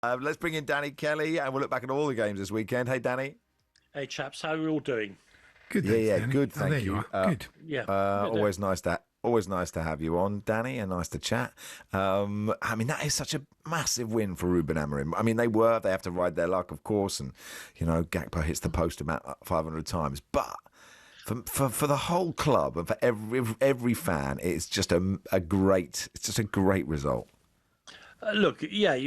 Let's bring in Danny Kelly, and we'll look back at all the games this weekend. Hey, Danny. Hey, chaps, how are you all doing? Good. Yeah, Danny. good. Thank you. Good. Yeah. Always nice to have you on, Danny, and nice to chat. I mean, that is such a massive win for Ruben Amorim. I mean, they have to ride their luck, of course, and Gakpo hits the post about 500 times, but for the whole club and for every fan, it's just a great result. Look, yeah,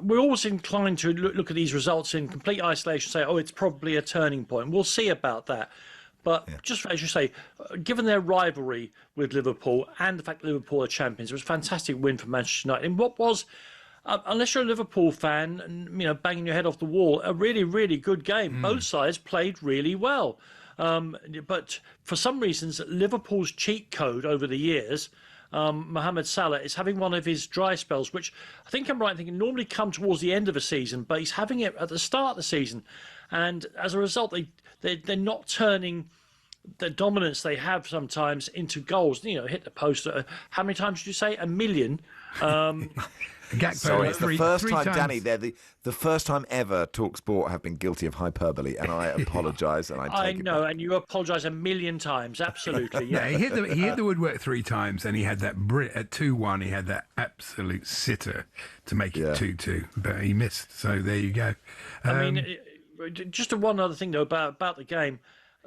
we're always inclined to look at these results in complete isolation, say, oh, it's probably a turning point. We'll see about that. But just as you say, given their rivalry with Liverpool and the fact that Liverpool are champions, it was a fantastic win for Manchester United. And what was, unless you're a Liverpool fan and banging your head off the wall, a really, really good game. Both sides played really well. But for some reasons, Liverpool's cheat code over the years, Mohamed Salah is having one of his dry spells, which I think I'm right in thinking normally come towards the end of a season, but he's having it at the start of the season. And as a result, they're not turning the dominance they have sometimes into goals. Hit the post. How many times did you say? 1 million? Sorry, it's the first time, times. Danny. They're the first time ever talkSPORT have been guilty of hyperbole, and I apologise. And I know, and you apologise 1 million times. Absolutely, yeah. He hit the woodwork 3 times, and he had that at 2-1. He had that absolute sitter to make it 2-2, but he missed. So there you go. I mean, just one other thing though about the game.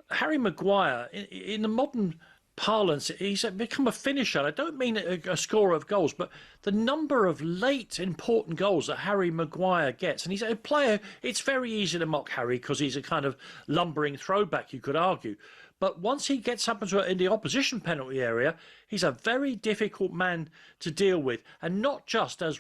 Harry Maguire, in the modern parlance, he's become a finisher. I don't mean a scorer of goals, but the number of late important goals that Harry Maguire gets. And he's a player, it's very easy to mock Harry because he's a kind of lumbering throwback, you could argue. But once he gets up in the opposition penalty area, he's a very difficult man to deal with. And not just as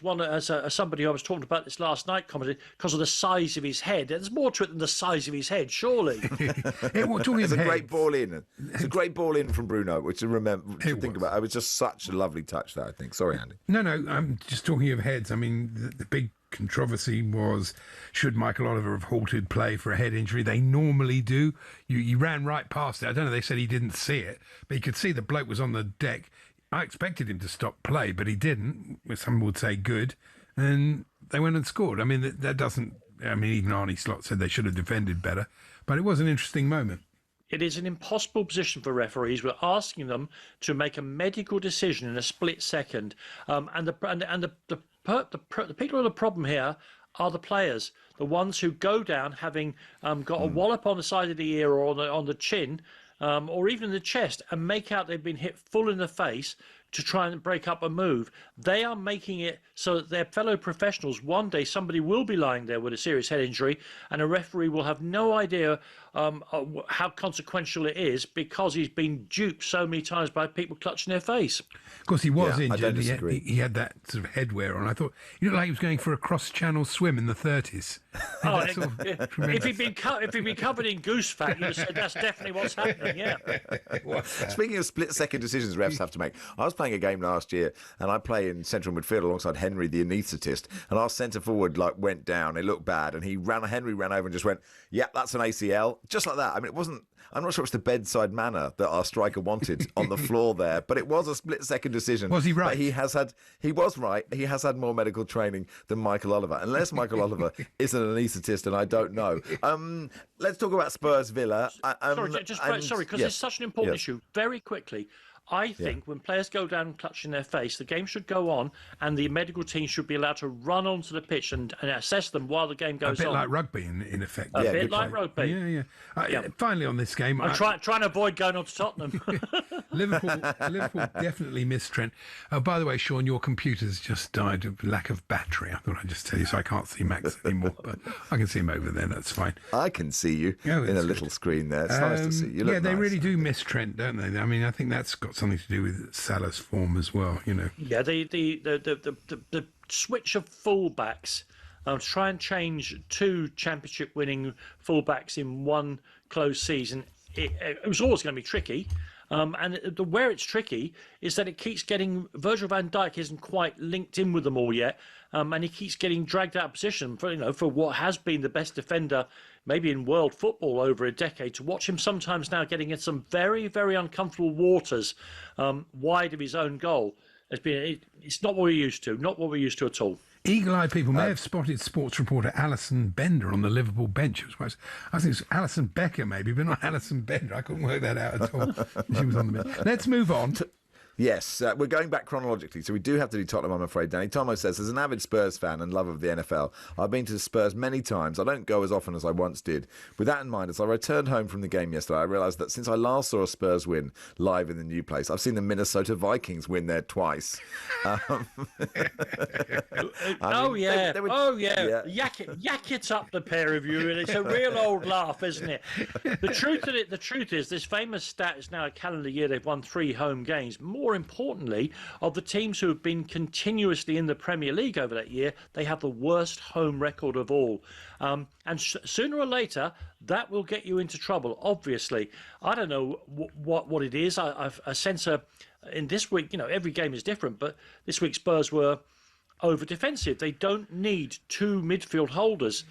somebody who I was talking about this last night commented, because of the size of his head. There's more to it than the size of his head, surely. It's a great ball in. It's a great ball in from Bruno, which to think about. It was just such a lovely touch there, I think. Sorry, Andy. No, I'm just talking of heads. I mean, the big controversy was, should Michael Oliver have halted play for a head injury? They normally do. You ran right past it. I don't know, they said he didn't see it, but he could see the bloke was on the deck. I expected him to stop play, but he didn't. Some would say good. And they went and scored. I mean, that doesn't... I mean, even Arnie Slot said they should have defended better, but it was an interesting moment. It is an impossible position for referees. We're asking them to make a medical decision in a split second, and the people who are the problem here are the players, the ones who go down having got a wallop on the side of the ear or on the chin, or even in the chest, and make out they've been hit full in the face to try and break up a move. They are making it so that their fellow professionals, one day somebody will be lying there with a serious head injury and a referee will have no idea how consequential it is because he's been duped so many times by people clutching their face. Of course, he was injured. I don't disagree. He had that sort of headwear on. I thought he looked like he was going for a cross-channel swim in the 30s. If he'd been covered in goose fat, you'd have said that's definitely what's happening, yeah. Speaking of split-second decisions refs have to make, I was playing a game last year, and I play in central midfield alongside Henry, the anaesthetist, and our centre forward went down. It looked bad, and Henry ran over and just went, "Yeah, that's an ACL," just like that. I mean, it wasn't. I'm not sure it's the bedside manner that our striker wanted on the floor there, but it was a split-second decision. Was he right? But he was right. He has had more medical training than Michael Oliver, unless Michael Oliver is an anaesthetist, and I don't know. Let's talk about Spurs Villa. Sorry, because it's such an important issue. Very quickly. I think when players go down clutching their face, the game should go on and the medical team should be allowed to run onto the pitch and assess them while the game goes on. A bit like rugby, in effect. A bit like rugby. Yeah. Finally, on this game... I'm trying to avoid going on to Tottenham. Liverpool definitely missed Trent. By the way, Sean, your computer's just died of lack of battery. I thought I'd just tell you, so I can't see Max anymore, but I can see him over there, that's fine. I can see you in a little screen there. It's nice to see you. Look they nice. really do miss Trent, don't they? I mean, I think that's got something to do with Salah's form as well, Yeah, the switch of fullbacks to try and change 2 championship-winning fullbacks in one close season, it was always going to be tricky. And where it's tricky is that it keeps getting... Virgil van Dijk isn't quite linked in with them all yet, and he keeps getting dragged out of position for what has been the best defender maybe in world football over a decade. To watch him sometimes now getting in some very, very uncomfortable waters wide of his own goal, it's not what we're used to, not what we're used to at all. Eagle-eyed people may have spotted sports reporter Alison Bender on the Liverpool bench. I think it was Alison Becker maybe, but not Alison Bender. I couldn't work that out at all. She was on the bench. Let's move on. Yes, we're going back chronologically, so we do have to do Tottenham, I'm afraid, Danny. Tomo says, as an avid Spurs fan and lover of the NFL, I've been to Spurs many times. I don't go as often as I once did. With that in mind, as I returned home from the game yesterday, I realised that since I last saw a Spurs win live in the new place, I've seen the Minnesota Vikings win there twice. Yak it up, the pair of you, and it's a real old laugh, isn't it? The truth is, this famous stat is now a calendar year they've won 3 home games. More importantly, of the teams who have been continuously in the Premier League over that year, they have the worst home record of all. Sooner or later, that will get you into trouble, obviously. I don't know what it is. I sense in this week, every game is different, but this week Spurs were over defensive. They don't need 2 midfield holders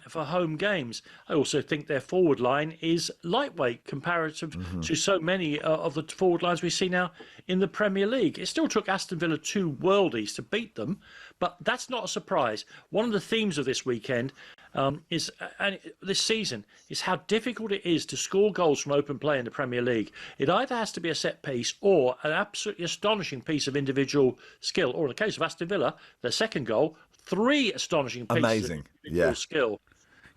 for home games. I also think their forward line is lightweight comparative to so many of the forward lines we see now in the Premier League. It still took Aston Villa 2 worldies to beat them, but that's not a surprise. One of the themes of this weekend this season is how difficult it is to score goals from open play in the Premier League. It either has to be a set piece or an absolutely astonishing piece of individual skill, or in the case of Aston Villa, their second goal, 3 astonishing pieces of individual skill.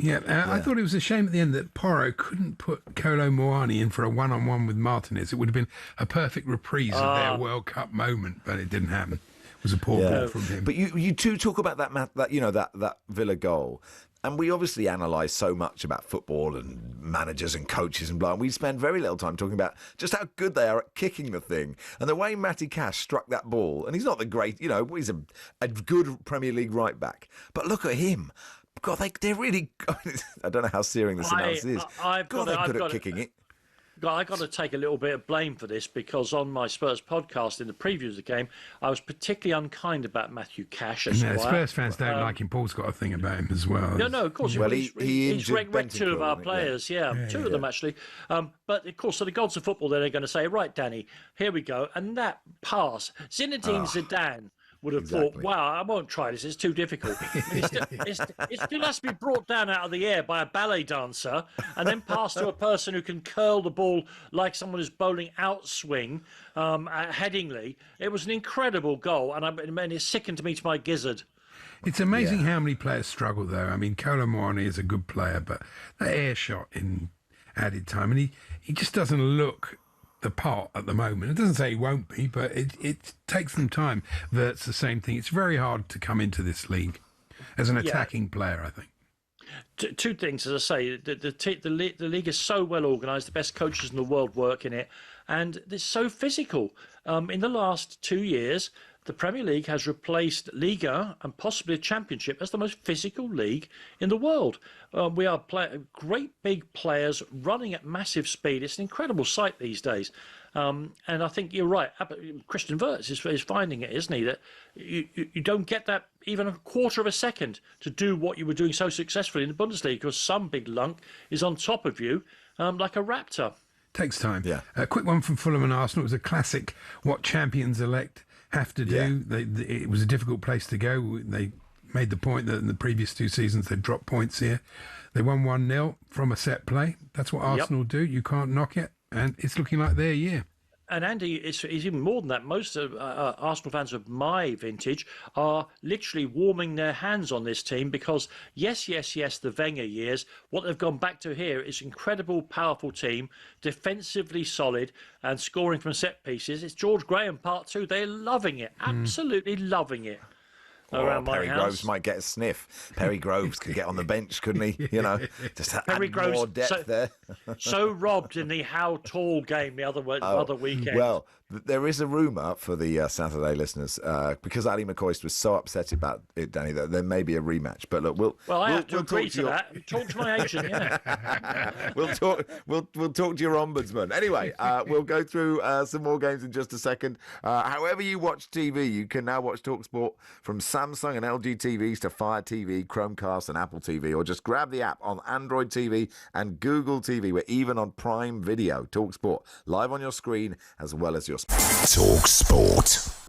I thought it was a shame at the end that Porro couldn't put Kolo Muani in for a one-on-one with Martinez. It would have been a perfect reprise of their World Cup moment, but it didn't happen. It was a poor ball from him. But you two talk about that Villa goal. And we obviously analyse so much about football and managers and coaches and blah. And we spend very little time talking about just how good they are at kicking the thing. And the way Matty Cash struck that ball, and he's not the great, he's a good Premier League right back. But look at him. God, they're really... I don't know how searing this analysis is. They're good at kicking it. I got to take a little bit of blame for this, because on my Spurs podcast in the preview of the game, I was particularly unkind about Matthew Cash. Spurs fans don't like him. Paul's got a thing about him as well. No, of course. Well, he's wrecked 2 of our players. 2 of them actually. But of course, so the gods of football, they're going to say, right, Danny, here we go, and that pass, Zinedine Zidane would have thought, wow, I won't try this, it's too difficult. It still has to be brought down out of the air by a ballet dancer and then passed to a person who can curl the ball like someone who's bowling outswing headingly. It was an incredible goal, and it sickened me to my gizzard. It's amazing how many players struggle, though. I mean, Kolo Muani is a good player, but that air shot in added time, and he just doesn't look the part at the moment. It doesn't say he won't be, but it takes them time. That's the same thing. It's very hard to come into this league as an attacking player, I think. 2 things, as I say, the league is so well organised. The best coaches in the world work in it, and it's so physical. In the last 2 years, the Premier League has replaced Liga and possibly a Championship as the most physical league in the world. We are great big players running at massive speed. It's an incredible sight these days. And I think you're right. Christian Wirtz is finding it, isn't he? That you don't get that even a quarter of a second to do what you were doing so successfully in the Bundesliga, because some big lunk is on top of you like a raptor. Takes time. Yeah. A quick one from Fulham and Arsenal. It was a classic what champions-elect have to do. It was a difficult place to go. They made the point that in the previous 2 seasons they'd dropped points here. They won 1-0 from a set play. That's what Arsenal do. You can't knock it. And it's looking like their year. And Andy, it's even more than that. Most of Arsenal fans of my vintage are literally warming their hands on this team, because yes, the Wenger years, what they've gone back to here is incredible, powerful team, defensively solid and scoring from set pieces. It's George Graham Part 2. They're loving it, absolutely loving it. Around my Perry house. Groves might get a sniff. Perry Groves could get on the bench, couldn't he? Just add more depth there. So robbed in the how tall game the other weekend. Well, there is a rumour for the Saturday listeners, because Ali McCoist was so upset about it, Danny, that there may be a rematch. But look, I have to agree to that. Talk to my agent. Yeah. We'll talk to your ombudsman. Anyway, we'll go through some more games in just a second. However you watch TV, you can now watch talkSPORT from Samsung and LG TVs to Fire TV, Chromecast and Apple TV, or just grab the app on Android TV and Google TV. We're even on Prime Video. talkSPORT live on your screen as well as your... talkSPORT.